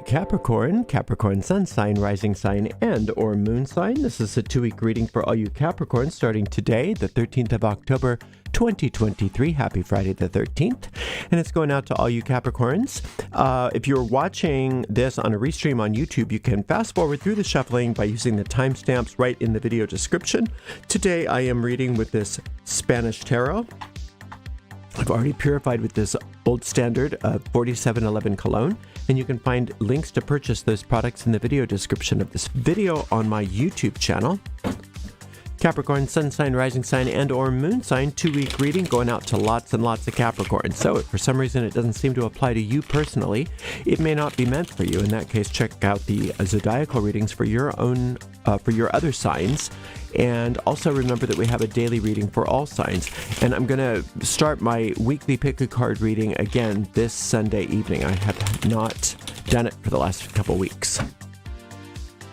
Capricorn, Capricorn sun sign, rising sign, and or moon sign. This is a 2-week reading for all you Capricorns starting today, the 13th of October, 2023. Happy Friday the 13th. And it's going out to all you Capricorns. If you're watching this on a restream on YouTube, you can fast forward through the shuffling by using the timestamps right in the video description. Today I am reading with this Spanish tarot. I've already purified with this old standard 4711 cologne, and you can find links to purchase those products in the video description of this video on my YouTube channel. Capricorn, sun sign, rising sign, and or moon sign, 2-week reading going out to lots and lots of Capricorn. So if for some reason it doesn't seem to apply to you personally, it may not be meant for you. In that case, check out the zodiacal readings for your own, for your other signs. And also remember that we have a daily reading for all signs. And I'm going to start my weekly pick a card reading again this Sunday evening. I have not done it for the last couple weeks.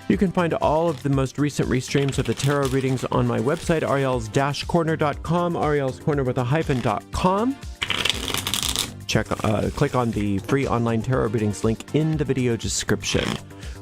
You can find all of the most recent restreams of the tarot readings on my website, ariels-corner.com, Ariel's Corner with a hyphen.com. Click on the free online tarot readings link in the video description.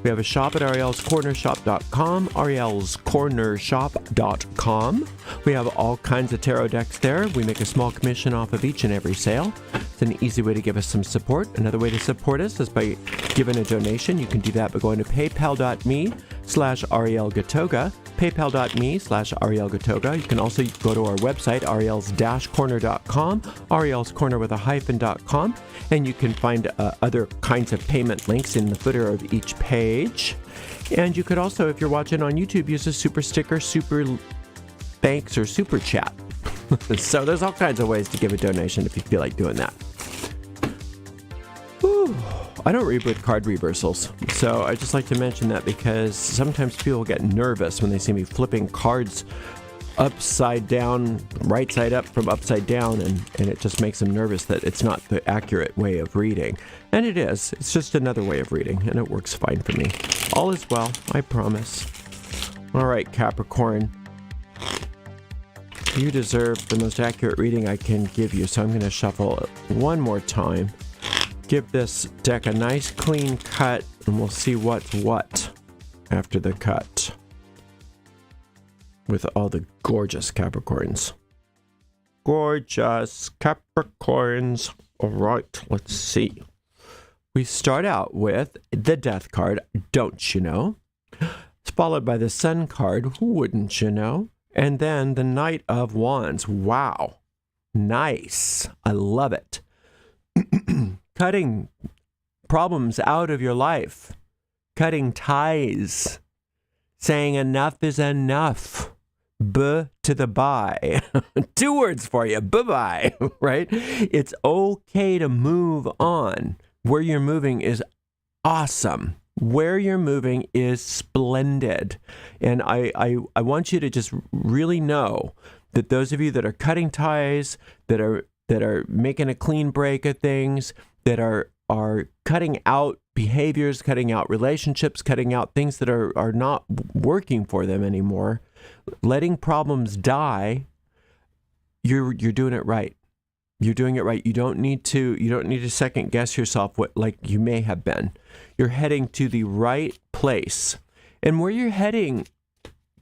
We have a shop at arielscornershop.com, arielscornershop.com. We have all kinds of tarot decks there. We make a small commission off of each and every sale. It's an easy way to give us some support. Another way to support us is by giving a donation. You can do that by going to paypal.me/arielgatoga, paypal.me/arielgatoga. You can also go to our website, ariels-corner.com, Ariel's Corner with a hyphen.com, and you can find other kinds of payment links in the footer of each page. And you could also, if you're watching on YouTube, use a super sticker, super thanks, or super chat. So there's all kinds of ways to give a donation if you feel like doing that. Whew. I don't read with card reversals, so I just like to mention that because sometimes people get nervous when they see me flipping cards upside down, right side up from upside down, and it just makes them nervous that it's not the accurate way of reading. And it is. It's just another way of reading, and it works fine for me. All is well, I promise. All right, Capricorn. You deserve the most accurate reading I can give you, so I'm going to shuffle one more time. Give this deck a nice clean cut, and we'll see what's what after the cut. With all the gorgeous Capricorns. Gorgeous Capricorns. All right, let's see. We start out with the Death card, don't you know? It's followed by the Sun card, wouldn't you know? And then the Knight of Wands. Wow. Nice. I love it. Cutting problems out of your life. Cutting ties. Saying enough is enough. B to the bye. 2 words for you. Bye-bye. Right? It's okay to move on. Where you're moving is awesome. Where you're moving is splendid. And I want you to just really know that those of you that are cutting ties, that are making a clean break of things, that are cutting out behaviors, cutting out relationships, cutting out things that are not working for them anymore, letting problems die, you're doing it right. You're doing it right. You don't need to second guess yourself like you may have been. You're heading to the right place. And where you're heading,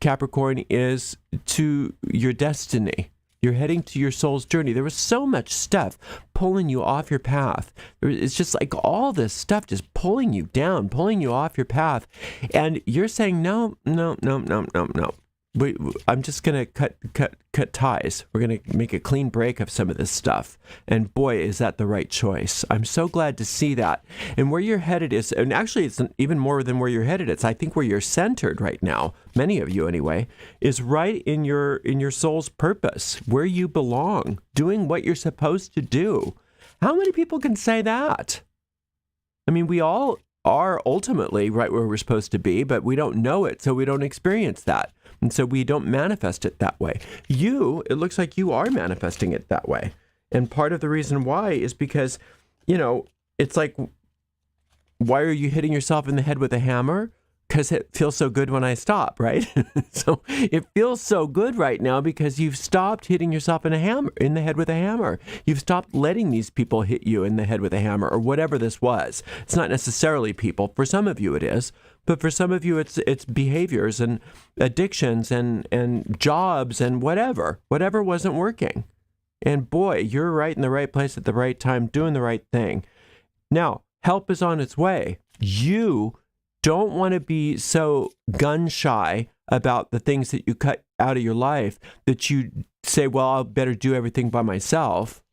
Capricorn, is to your destiny. You're heading to your soul's journey. There was so much stuff pulling you off your path. It's just like all this stuff just pulling you down, pulling you off your path. And you're saying, no. I'm just going to cut ties. We're going to make a clean break of some of this stuff. And boy, is that the right choice. I'm so glad to see that. And where you're headed is, and actually it's even more than where you're headed. It's, I think, where you're centered right now, many of you anyway, is right in your soul's purpose, where you belong, doing what you're supposed to do. How many people can say that? I mean, we all are ultimately right where we're supposed to be, but we don't know it, so we don't experience that. And so we don't manifest it that way. It looks like you are manifesting it that way. And part of the reason why is because, it's like, why are you hitting yourself in the head with a hammer? because it feels so good when I stop, right? So it feels so good right now because you've stopped hitting yourself in the head with a hammer. You've stopped letting these people hit you in the head with a hammer or whatever this was. It's not necessarily people. For some of you it is, but for some of you it's behaviors and addictions and jobs and whatever wasn't working. And boy, you're right in the right place at the right time, doing the right thing. Now, help is on its way. You don't want to be so gun shy about the things that you cut out of your life that you say, well, I better do everything by myself.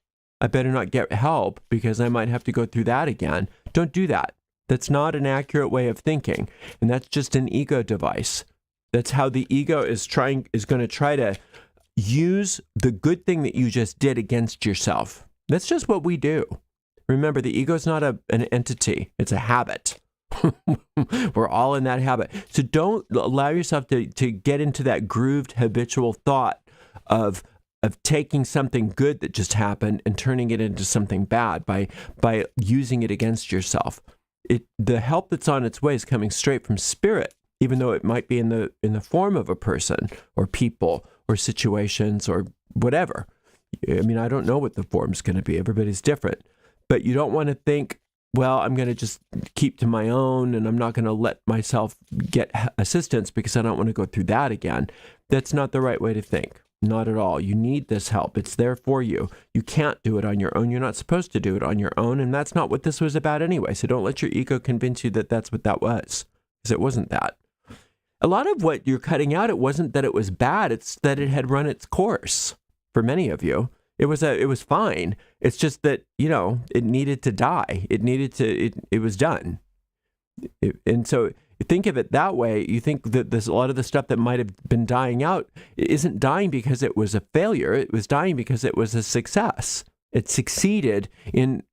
I better not get help because I might have to go through that again. Don't do that. That's not an accurate way of thinking. And that's just an ego device. That's how the ego is going to try to use the good thing that you just did against yourself. That's just what we do. Remember, the ego is not an entity. It's a habit. We're all in that habit. So don't allow yourself to get into that grooved habitual thought of taking something good that just happened and turning it into something bad by using it against yourself. The help that's on its way is coming straight from spirit, even though it might be in the form of a person or people or situations or whatever. I mean, I don't know what the form's going to be. Everybody's different. But you don't want to think, well, I'm going to just keep to my own and I'm not going to let myself get assistance because I don't want to go through that again. That's not the right way to think. Not at all. You need this help. It's there for you. You can't do it on your own. You're not supposed to do it on your own. And that's not what this was about anyway. So don't let your ego convince you that that's what that was, because it wasn't that. A lot of what you're cutting out, it wasn't that it was bad. It's that it had run its course for many of you. It was fine. It's just that, it needed to die. It was done. And so think of it that way. You think that a lot of the stuff that might have been dying out isn't dying because it was a failure. It was dying because it was a success. It succeeded in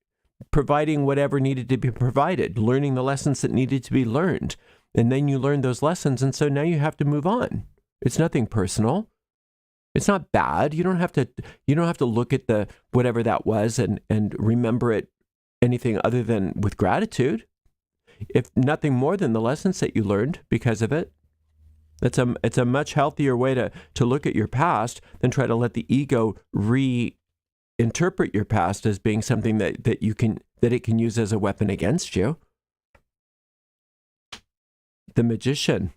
providing whatever needed to be provided, learning the lessons that needed to be learned. And then you learn those lessons. And so now you have to move on. It's nothing personal. It's not bad. You don't have to look at the whatever that was and remember it anything other than with gratitude. If nothing more than the lessons that you learned because of it. It's a much healthier way to look at your past than try to let the ego reinterpret your past as being something that it can use as a weapon against you. The Magician,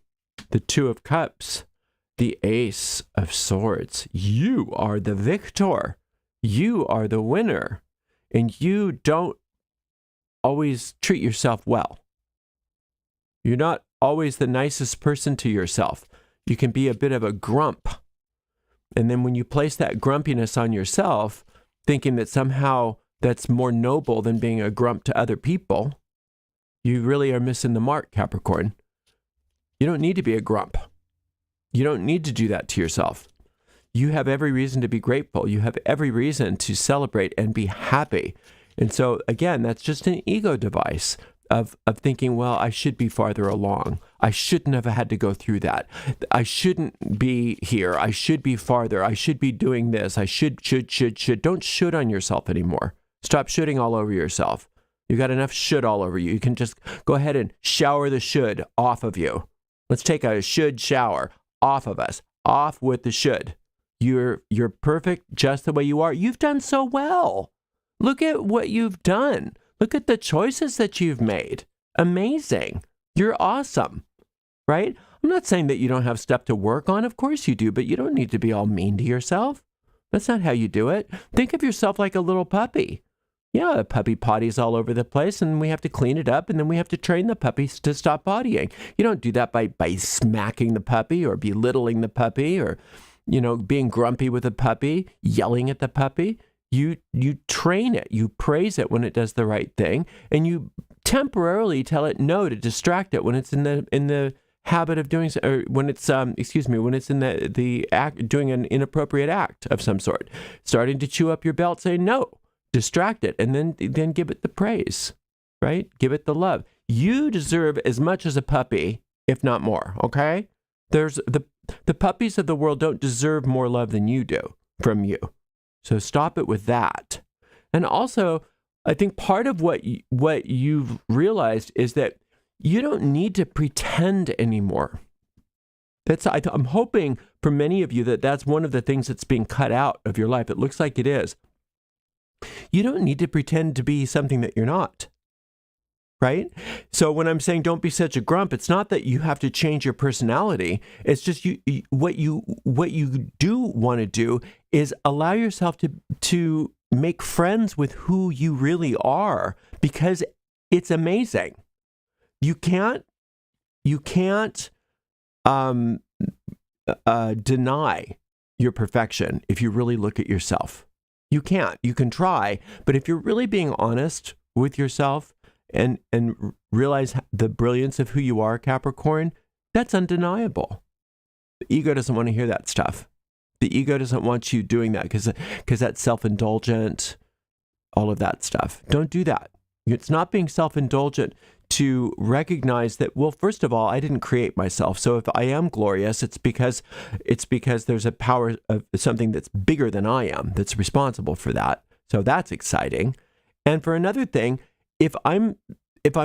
the Two of Cups, the Ace of Swords. You are the victor. You are the winner. And you don't always treat yourself well. You're not always the nicest person to yourself. You can be a bit of a grump. And then when you place that grumpiness on yourself, thinking that somehow that's more noble than being a grump to other people, you really are missing the mark, Capricorn. You don't need to be a grump. You don't need to do that to yourself. You have every reason to be grateful. You have every reason to celebrate and be happy. And so, again, that's just an ego device of thinking, well, I should be farther along. I shouldn't have had to go through that. I shouldn't be here. I should be farther. I should be doing this. I should. Don't should on yourself anymore. Stop shoulding all over yourself. You got enough should all over you. You can just go ahead and shower the should off of you. Let's take a should shower off of us. Off with the should. You're perfect just the way you are. You've done so well. Look at what you've done. Look at the choices that you've made. Amazing. You're awesome, right? I'm not saying that you don't have stuff to work on. Of course you do, but you don't need to be all mean to yourself. That's not how you do it. Think of yourself like a little puppy. Yeah, the puppy potties all over the place, and we have to clean it up, and then we have to train the puppies to stop pottying. You don't do that by smacking the puppy or belittling the puppy or, being grumpy with the puppy, yelling at the puppy. You train it, you praise it when it does the right thing, and you temporarily tell it no to distract it when it's in the habit of doing, or when it's when it's in the act doing an inappropriate act of some sort, starting to chew up your belt, say no, distract it, and then give it the praise, right? Give it the love. You deserve as much as a puppy, if not more. Okay, there's the puppies of the world don't deserve more love than you do from you. So stop it with that. And also, I think part of what you've realized is that you don't need to pretend anymore. I'm hoping for many of you that that's one of the things that's being cut out of your life. It looks like it is. You don't need to pretend to be something that you're not. Right? So when I'm saying don't be such a grump, it's not that you have to change your personality. It's just what you do want to do is allow yourself to make friends with who you really are, because it's amazing. You can't deny your perfection if you really look at yourself. You can't. You can try, but if you're really being honest with yourself and realize the brilliance of who you are, Capricorn, that's undeniable. The ego doesn't want to hear that stuff. The ego doesn't want you doing that because that's self-indulgent, all of that stuff. Don't do that. It's not being self-indulgent to recognize that, well, first of all, I didn't create myself. So if I am glorious, it's because there's a power of something that's bigger than I am that's responsible for that. So that's exciting. And for another thing, if I'm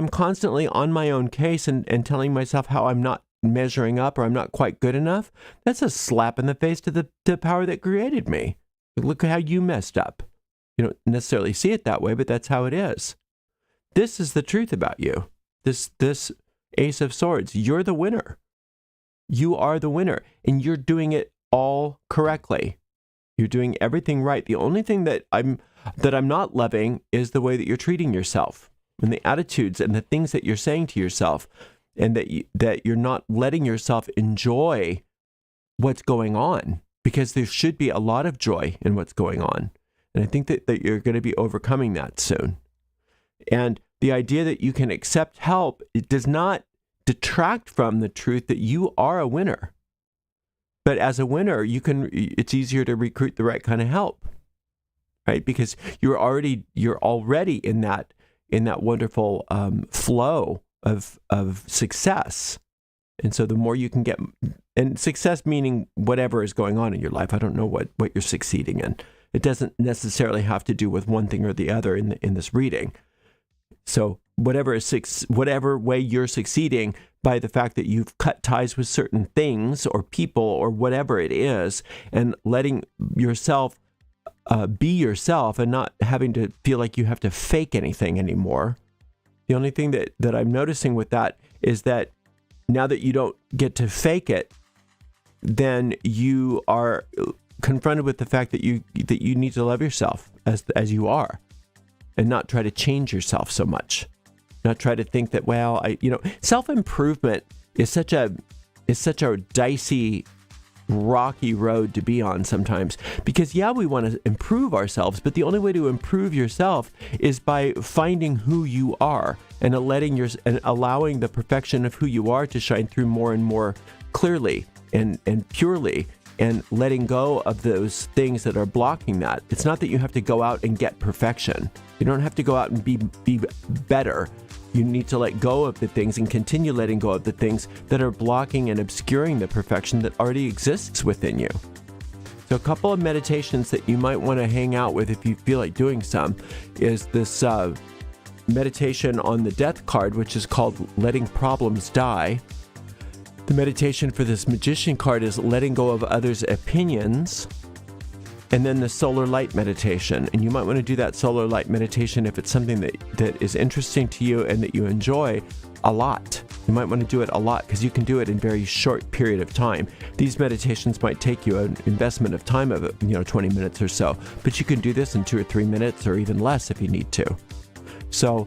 constantly on my own case and telling myself how I'm not measuring up or I'm not quite good enough, that's a slap in the face to the power that created me. Look how you messed up. You don't necessarily see it that way, but that's how it is. This is the truth about you. This Ace of Swords, you're the winner. You are the winner, and you're doing it all correctly. You're doing everything right. The only thing that I'm not loving is the way that you're treating yourself and the attitudes and the things that you're saying to yourself, and that you're not letting yourself enjoy what's going on, because there should be a lot of joy in what's going on. And I think that you're going to be overcoming that soon. And the idea that you can accept help, it does not detract from the truth that you are a winner. But as a winner, it's easier to recruit the right kind of help, right? Because you're already in that wonderful flow of success. And so the more you can get, and success meaning whatever is going on in your life. I don't know what you're succeeding in. It doesn't necessarily have to do with one thing or the other in this reading. So whatever way you're succeeding by the fact that you've cut ties with certain things or people or whatever it is, and letting yourself be yourself and not having to feel like you have to fake anything anymore. The only thing that I'm noticing with that is that now that you don't get to fake it, then you are confronted with the fact that you need to love yourself as you are, and not try to change yourself so much. Not try to think that, well, self-improvement is such a dicey, rocky road to be on sometimes, because we want to improve ourselves, but the only way to improve yourself is by finding who you are and allowing the perfection of who you are to shine through more and more clearly and purely, and letting go of those things that are blocking that. It's not that you have to go out and get perfection. You don't have to go out and be better. You need to let go of the things and continue letting go of the things that are blocking and obscuring the perfection that already exists within you. So a couple of meditations that you might want to hang out with if you feel like doing some is this meditation on the Death card, which is called Letting Problems Die. The meditation for this Magician card is letting go of others' opinions. And then the solar light meditation. And you might want to do that solar light meditation if it's something that is interesting to you and that you enjoy a lot. You might want to do it a lot because you can do it in a very short period of time. These meditations might take you an investment of time of 20 minutes or so, but you can do this in 2 or 3 minutes or even less if you need to. So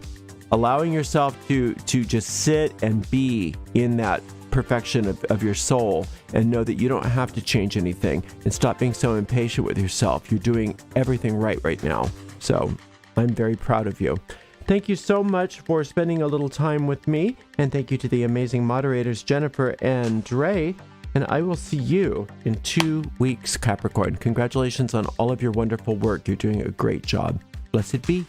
allowing yourself to just sit and be in that perfection of your soul, and know that you don't have to change anything, and stop being so impatient with yourself. You're doing everything right now. So I'm very proud of you. Thank you so much for spending a little time with me, and thank you to the amazing moderators Jennifer and Dre, and I will see you in 2 weeks, Capricorn. Congratulations on all of your wonderful work. You're doing a great job. Blessed be.